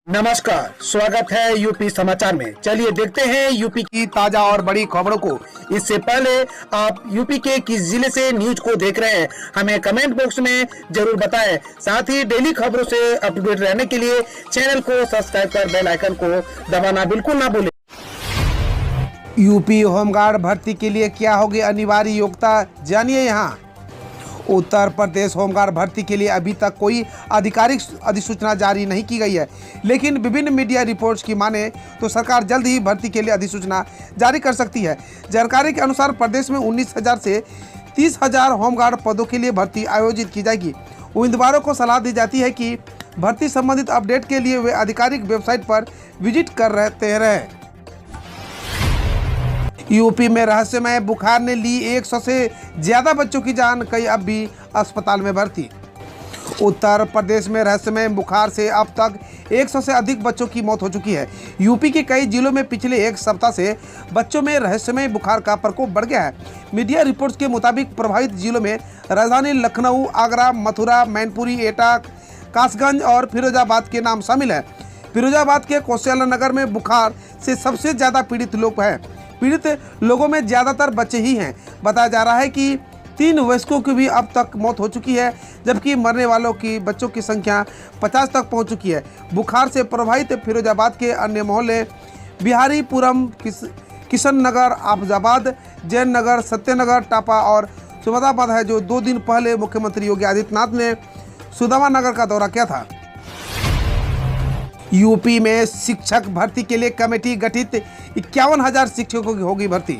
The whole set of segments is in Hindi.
नमस्कार, स्वागत है यूपी समाचार में। चलिए देखते हैं यूपी की ताजा और बड़ी खबरों को। इससे पहले आप यूपी के किस जिले से न्यूज को देख रहे हैं, हमें कमेंट बॉक्स में जरूर बताएं। साथ ही डेली खबरों से अप टू डेट रहने के लिए चैनल को सब्सक्राइब कर बेल आइकन को दबाना बिल्कुल ना भूलें। यूपी होमगार्ड भर्ती के लिए क्या होगी अनिवार्य योग्यता, जानिए यहाँ। उत्तर प्रदेश होमगार्ड भर्ती के लिए अभी तक कोई आधिकारिक अधिसूचना जारी नहीं की गई है, लेकिन विभिन्न मीडिया रिपोर्ट्स की माने तो सरकार जल्द ही भर्ती के लिए अधिसूचना जारी कर सकती है। जानकारी के अनुसार प्रदेश में 19,000 से 30,000 होमगार्ड पदों के लिए भर्ती आयोजित की जाएगी। उम्मीदवारों को सलाह दी जाती है कि भर्ती संबंधित अपडेट के लिए वे आधिकारिक वेबसाइट पर विजिट कर रहे। यूपी में रहस्यमय बुखार ने ली 100 से ज्यादा बच्चों की जान, कई अब भी अस्पताल में भर्ती। उत्तर प्रदेश में रहस्यमय बुखार से अब तक 100 से अधिक बच्चों की मौत हो चुकी है। यूपी के कई जिलों में पिछले एक सप्ताह से बच्चों में रहस्यमय बुखार का प्रकोप बढ़ गया है। मीडिया रिपोर्ट्स के मुताबिक प्रभावित जिलों में राजधानी लखनऊ, आगरा, मथुरा, मैनपुरी, एटा, कासगंज और फिरोजाबाद के नाम शामिल है। फिरोजाबाद के कौशल्या नगर में बुखार से सबसे ज्यादा पीड़ित लोग हैं। पीड़ित लोगों में ज्यादातर बच्चे ही हैं। बताया जा रहा है कि 3 वयस्कों की भी अब तक मौत हो चुकी है, जबकि मरने वालों की बच्चों की संख्या 50 तक पहुंच चुकी है। बुखार से प्रभावित फिरोजाबाद के अन्य मोहल्ले बिहारीपुरम, किशन नगर, आफजाबाद, जैन नगर, सत्यनगर, टापा और सुमदाबाद है, जो 2 दिन पहले मुख्यमंत्री योगी आदित्यनाथ ने सुदामा नगर का दौरा किया था। यूपी में शिक्षक भर्ती के लिए कमेटी गठित, 51,000 शिक्षकों की होगी भर्ती।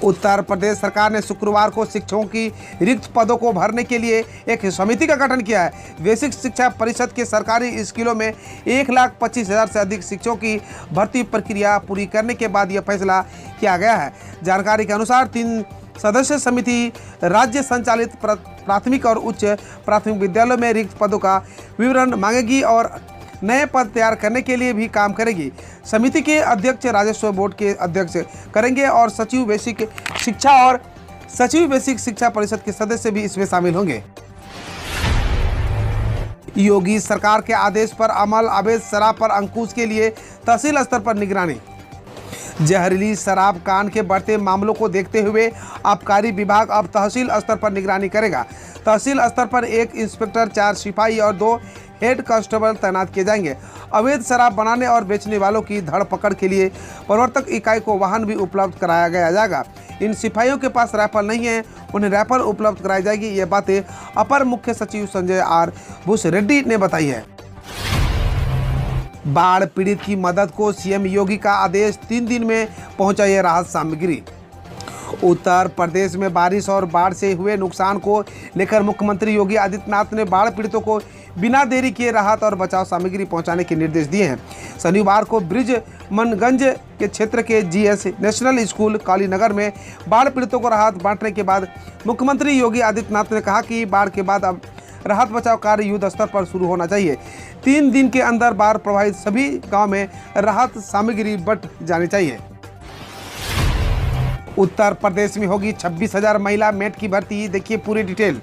उत्तर प्रदेश सरकार ने शुक्रवार को शिक्षकों की रिक्त पदों को भरने के लिए एक समिति का गठन किया है। बेसिक शिक्षा परिषद के सरकारी स्कूलों में 1,25,000 से अधिक शिक्षकों की भर्ती प्रक्रिया पूरी करने के बाद यह फैसला किया गया है। जानकारी के अनुसार 3 सदस्य समिति राज्य संचालित प्राथमिक और उच्च प्राथमिक विद्यालयों में रिक्त पदों का विवरण मांगेगी और नए पद तैयार करने के लिए भी काम करेगी। समिति के अध्यक्ष राजस्व बोर्ड के अध्यक्ष करेंगे और सचिव बेसिक शिक्षा और सचिव बेसिक शिक्षा परिषद के सदस्य भी इसमें शामिल होंगे। योगी सरकार के आदेश पर अमल, अवैध शराब पर अंकुश के लिए तहसील स्तर पर निगरानी। जहरीली शराब कांड के बढ़ते मामलों को देखते हुए आबकारी विभाग अब तहसील स्तर पर निगरानी करेगा। तहसील स्तर पर 1 इंस्पेक्टर, 4 सिपाही और 2 हेड कांस्टेबल तैनात किए जाएंगे। अवैध शराब बनाने और बेचने वालों की धरपकड़ के लिए प्रवर्तक इकाई को वाहन भी उपलब्ध कराया जाएगा। इन सिपाहियों के पास राइफल नहीं है, उन्हें राइफल उपलब्ध कराई जाएगी। ये बातें अपर मुख्य सचिव संजय आर भूसरेड्डी ने बताई है। बाढ़ पीड़ित की मदद को सीएम योगी का आदेश, 3 दिन में पहुंचाइए राहत सामग्री। उत्तर प्रदेश में बारिश और बाढ़ से हुए नुकसान को लेकर मुख्यमंत्री योगी आदित्यनाथ ने बाढ़ पीड़ितों को बिना देरी किए राहत और बचाव सामग्री पहुंचाने के निर्देश दिए हैं। शनिवार को ब्रिजमनगंज के क्षेत्र के जीएस नेशनल स्कूल कालीनगर में बाढ़ पीड़ितों को राहत बांटने के बाद मुख्यमंत्री योगी आदित्यनाथ ने कहा कि बाढ़ के बाद अब राहत बचाव कार्य युद्ध स्तर पर शुरू होना चाहिए। 3 दिन के अंदर बाढ़ प्रभावित सभी गाँव में राहत सामग्री बंट जानी चाहिए। उत्तर प्रदेश में होगी 26,000 महिला मेट की भर्ती, देखिए पूरी डिटेल।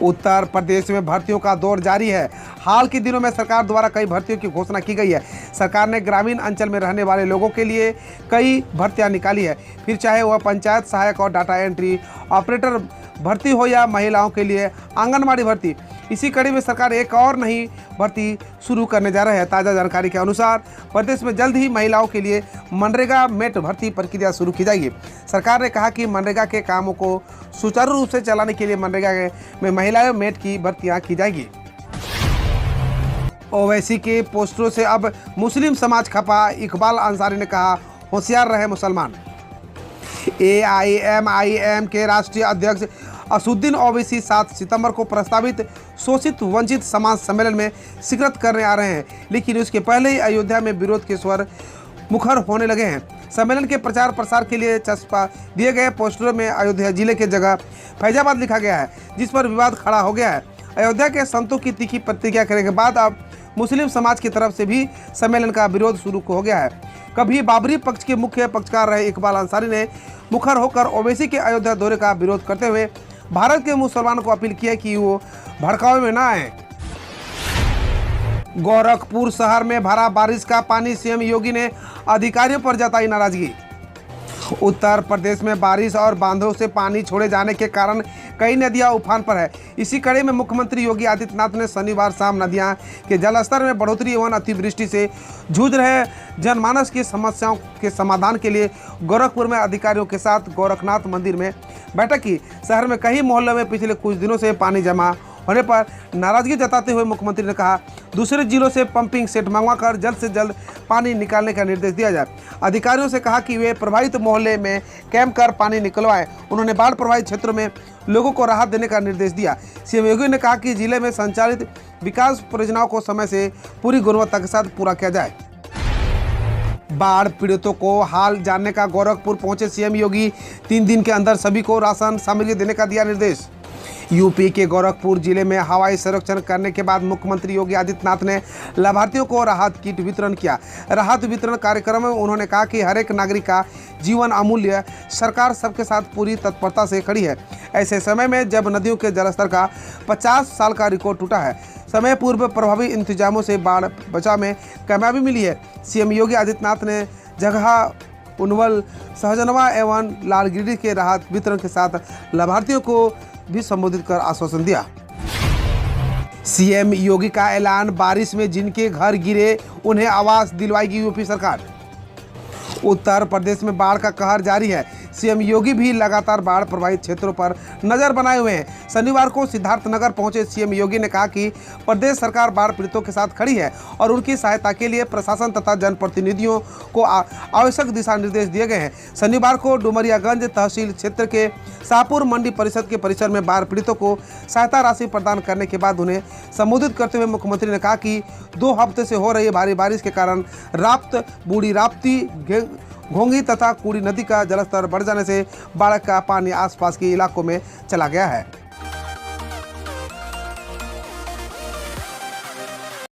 उत्तर प्रदेश में भर्तियों का दौर जारी है। हाल के दिनों में सरकार द्वारा कई भर्तियों की घोषणा की गई है। सरकार ने ग्रामीण अंचल में रहने वाले लोगों के लिए कई भर्तियां निकाली है, फिर चाहे वह पंचायत सहायक और डाटा एंट्री ऑपरेटर भर्ती हो या महिलाओं के लिए आंगनबाड़ी भर्ती। इसी कड़ी में सरकार एक और नई भर्ती शुरू करने जा रहे हैं। ताज़ा जानकारी के अनुसार प्रदेश में जल्द ही महिलाओं के लिए मनरेगा मेट भर्ती प्रक्रिया शुरू की जाएगी। सरकार ने कहा कि मनरेगा के कामों को सुचारू रूप से चलाने के लिए मनरेगा में महिलाओं मेट की भर्तियां की जाएगी। ओवैसी के पोस्टरों से अब मुस्लिम समाज खपा, इकबाल अंसारी ने कहा होशियार रहे मुसलमान। AIMIM के राष्ट्रीय अध्यक्ष असुद्दीन ओवैसी 7 सितंबर को प्रस्तावित शोषित वंचित समाज सम्मेलन में शिरकत करने आ रहे हैं, लेकिन उसके पहले ही अयोध्या में विरोध के स्वर मुखर होने लगे हैं। सम्मेलन के प्रचार प्रसार के लिए चस्पा दिए गए पोस्टरों में अयोध्या जिले के जगह फैजाबाद लिखा गया है, जिस पर विवाद खड़ा हो गया है। अयोध्या के संतों की तीखी प्रतिक्रिया करने के बाद अब मुस्लिम समाज की तरफ से भी सम्मेलन का विरोध शुरू हो गया है। कभी बाबरी पक्ष के मुख्य पक्षकार रहे इकबाल अंसारी ने मुखर होकर ओवैसी के अयोध्या दौरे का विरोध करते हुए भारत के मुसलमानों को अपील की है कि वो भड़कावे में ना आए। गोरखपुर शहर में भरा बारिश का पानी, सीएम योगी ने अधिकारियों पर जताई नाराजगी। उत्तर प्रदेश में बारिश और बांधों से पानी छोड़े जाने के कारण कई नदियां उफान पर है। इसी कड़ी में मुख्यमंत्री योगी आदित्यनाथ ने शनिवार शाम नदियां के जलस्तर में बढ़ोतरी एवं अतिवृष्टि से जूझ रहे जनमानस की समस्याओं के समाधान के लिए गोरखपुर में अधिकारियों के साथ गोरखनाथ मंदिर में बैठक की। शहर में कई मोहल्लों में पिछले कुछ दिनों से पानी जमा होने पर नाराजगी जताते हुए मुख्यमंत्री ने कहा, दूसरे जिलों से पंपिंग सेट मंगवाकर जल्द से जल्द पानी निकालने का निर्देश दिया जाए। अधिकारियों से कहा कि वे प्रभावित मोहल्ले में कैंप कर पानी निकलवाएं। उन्होंने बाढ़ प्रभावित क्षेत्रों में लोगों को राहत देने का निर्देश दिया। सीएम योगी ने कहा कि जिले में संचालित विकास परियोजनाओं को समय से पूरी गुणवत्ता के साथ पूरा किया जाए। बाढ़ पीड़ितों को हाल जानने का गोरखपुर पहुंचे सीएम योगी, 3 दिन के अंदर सभी को राशन सामग्री देने का दिया निर्देश। यूपी के गोरखपुर जिले में हवाई सर्वेक्षण करने के बाद मुख्यमंत्री योगी आदित्यनाथ ने लाभार्थियों को राहत किट वितरण किया। राहत वितरण कार्यक्रम में उन्होंने कहा कि हर एक नागरिक का जीवन अमूल्य, सरकार सबके साथ पूरी तत्परता से खड़ी है। ऐसे समय में जब नदियों के जलस्तर का 50 साल का रिकॉर्ड टूटा है, समय पूर्व प्रभावी इंतजामों से बाढ़ बचाव में कामयाबी मिली है। सीएम योगी आदित्यनाथ ने जगह, उनवल, सहजनवा एवं लालगिरी के राहत वितरण के साथ लाभार्थियों को भी संबोधित कर आश्वासन दिया। सीएम योगी का ऐलान, बारिश में जिनके घर गिरे उन्हें आवास दिलवाएगी यूपी सरकार। उत्तर प्रदेश में बाढ़ का कहर जारी है। सीएम योगी भी लगातार बाढ़ प्रभावित क्षेत्रों पर नजर बनाए हुए हैं। शनिवार को सिद्धार्थनगर पहुंचे सीएम योगी ने कहा कि प्रदेश सरकार बाढ़ पीड़ितों के साथ खड़ी है और उनकी सहायता के लिए प्रशासन तथा जनप्रतिनिधियों को आवश्यक दिशा निर्देश दिए गए हैं। शनिवार को डुमरियागंज तहसील क्षेत्र के शाहपुर मंडी परिषद के परिसर में बाढ़ पीड़ितों को सहायता राशि प्रदान करने के बाद उन्हें संबोधित करते हुए मुख्यमंत्री ने कहा कि 2 हफ्ते से हो रही भारी बारिश के कारण राप्त, बूढ़ी राप्ती, घोंगी तथा कूड़ी नदी का जलस्तर बढ़ जाने से बाढ़ का पानी आसपास के इलाकों में चला गया है।